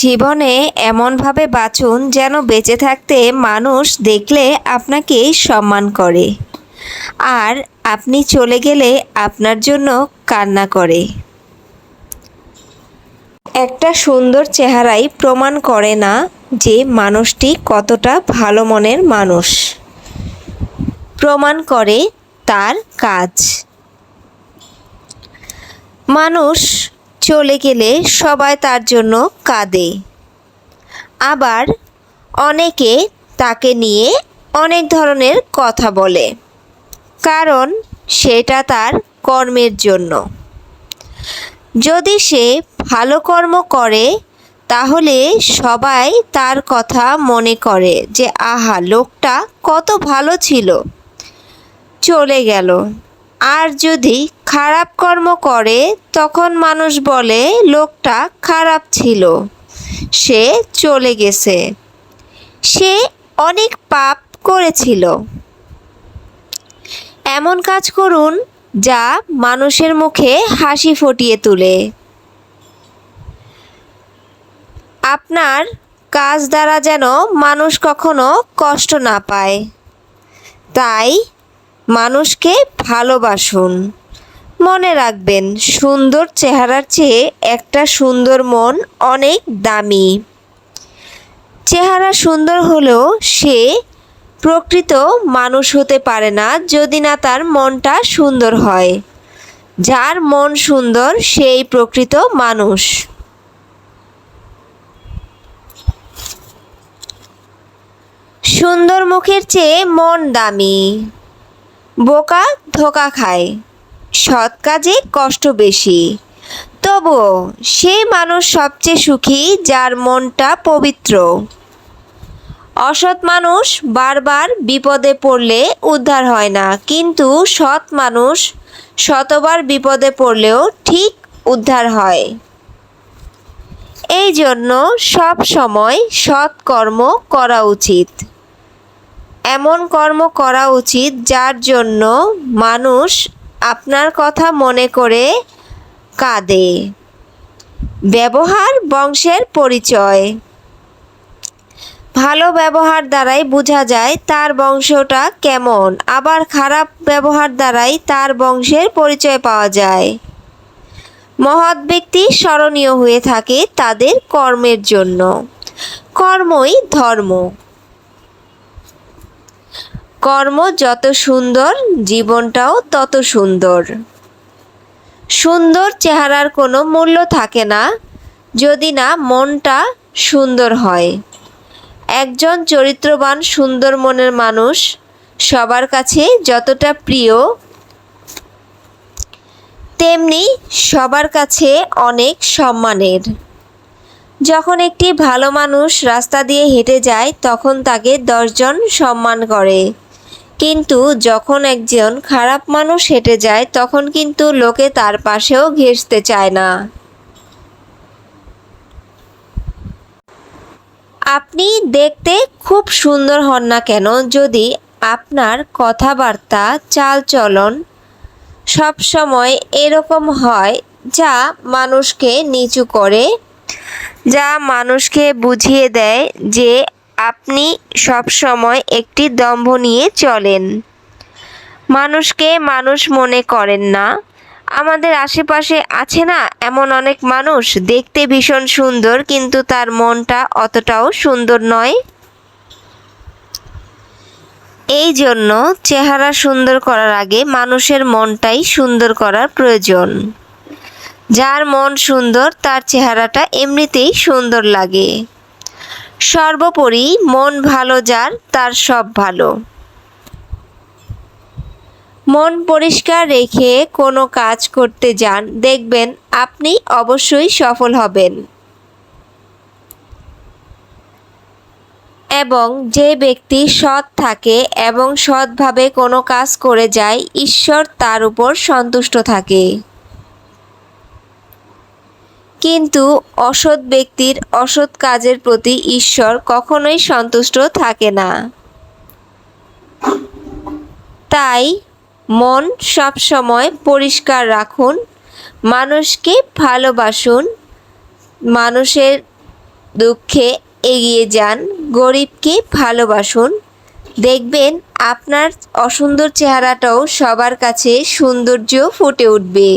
জীবনে এমনভাবে বাঁচুন যেন বেঁচে থাকতে মানুষ দেখলে আপনাকে সম্মান করে আর আপনি চলে গেলে আপনার জন্য কান্না করে। একটা সুন্দর চেহারাই প্রমাণ করে না যে মানুষটি কতটা ভালো মনের মানুষ, প্রমাণ করে তার কাজ। মানুষ চলে গেলে সবাই তার জন্য কাঁদে, আবার অনেকে তাকে নিয়ে অনেক ধরনের কথা বলে, কারণ সেটা তার কর্মের জন্য। যদি সে ভালো কর্ম করে তাহলে সবাই তার কথা মনে করে যে আহা, লোকটা কত ভালো ছিল, চলে গেল। আর যদি খারাপ কর্ম করে তখন মানুষ বলে লোকটা খারাপ ছিল, সে চলে গেছে, সে অনেক পাপ করেছিল। এমন কাজ করুন যা মানুষের মুখে হাসি ফুটিয়ে তোলে। আপনার কাজ দ্বারা যেন মানুষ কখনো কষ্ট না পায়, তাই মানুষকে ভালোবাসুন। মনে রাখবেন, সুন্দর চেহারার চেয়ে একটা সুন্দর মন অনেক দামি। চেহারা সুন্দর হলেও সে প্রকৃত মানুষ হতে পারে না যদি না তার মনটা সুন্দর হয়। যার মন সুন্দর সেই প্রকৃত মানুষ। সুন্দর মুখের চেয়ে মন দামি। বোকা ধোঁকা খায়, সৎ কাজে কষ্ট বেশি। তবুও সেই মানুষ সবচেয়ে সুখী যার মনটা পবিত্র। অসৎ মানুষ বারবার বিপদে পড়লে উদ্ধার হয় না, কিন্তু সৎ মানুষ শতবার বিপদে পড়লেও ঠিক উদ্ধার হয়। এই জন্য সব সময় সৎ কর্ম করা উচিত। এমন কর্ম করা উচিত যার জন্য মানুষ আপনার কথা মনে করে কাঁদে। ব্যবহার বংশের পরিচয়। ভালো ব্যবহার দ্বারাই বোঝা যায় তার বংশটা কেমন, আবার খারাপ ব্যবহার দ্বারাই তার বংশের পরিচয় পাওয়া যায়। মহৎ ব্যক্তি স্মরণীয় হয়ে থাকে তাদের কর্মের জন্য। কর্মই ধর্ম। কর্ম যত সুন্দর, জীবনটাও তত সুন্দর। সুন্দর চেহারার কোনো মূল্য থাকে না যদি না মনটা সুন্দর হয়। একজন চরিত্রবান সুন্দর মনের মানুষ সবার কাছে যতটা প্রিয়, তেমনি সবার কাছে অনেক সম্মানের। যখন একটি ভালো মানুষ রাস্তা দিয়ে হেঁটে যায় তখন তাকে 10 জন সম্মান করে, কিন্তু যখন একজন খারাপ মানুষ হেঁটে যায় তখন কিন্তু লোকে তার পাশেও ঘেঁষতে চায় না। আপনি দেখতে খুব সুন্দর হন না কেন, যদি আপনার কথাবার্তা চালচলন সবসময় এরকম হয় যা মানুষকে নিচু করে, যা মানুষকে বুঝিয়ে দেয় যে আপনি সবসময় একটি দম্ভ নিয়ে চলেন, মানুষকে মানুষ মনে করেন না। আমাদের আশেপাশে আছে না এমন অনেক মানুষ, দেখতে ভীষণ সুন্দর কিন্তু তার মনটা অতটাও সুন্দর নয়। এই জন্য চেহারা সুন্দর করার আগে মানুষের মনটাই সুন্দর করার প্রয়োজন। যার মন সুন্দর তার চেহারাটা এমনিতেই সুন্দর লাগে। সর্বোপরি মন ভালো যার, তার সব ভালো। মন পরিষ্কার রেখে কোনো কাজ করতে যান, দেখবেন আপনি অবশ্যই সফল হবেন। এবং যে ব্যক্তি সৎ থাকে এবং সৎভাবে কোনো কাজ করে যায়, ঈশ্বর তার উপর সন্তুষ্ট থাকে। কিন্তু অসৎ ব্যক্তির অসৎ কাজের প্রতি ঈশ্বর কখনোই সন্তুষ্ট থাকে না। তাই মন সবসময় পরিষ্কার রাখুন, মানুষকে ভালোবাসুন, মানুষের দুঃখে এগিয়ে যান, গরিবকে ভালোবাসুন। দেখবেন আপনার অসুন্দর চেহারাটাও সবার কাছে সৌন্দর্য ফুটে উঠবে।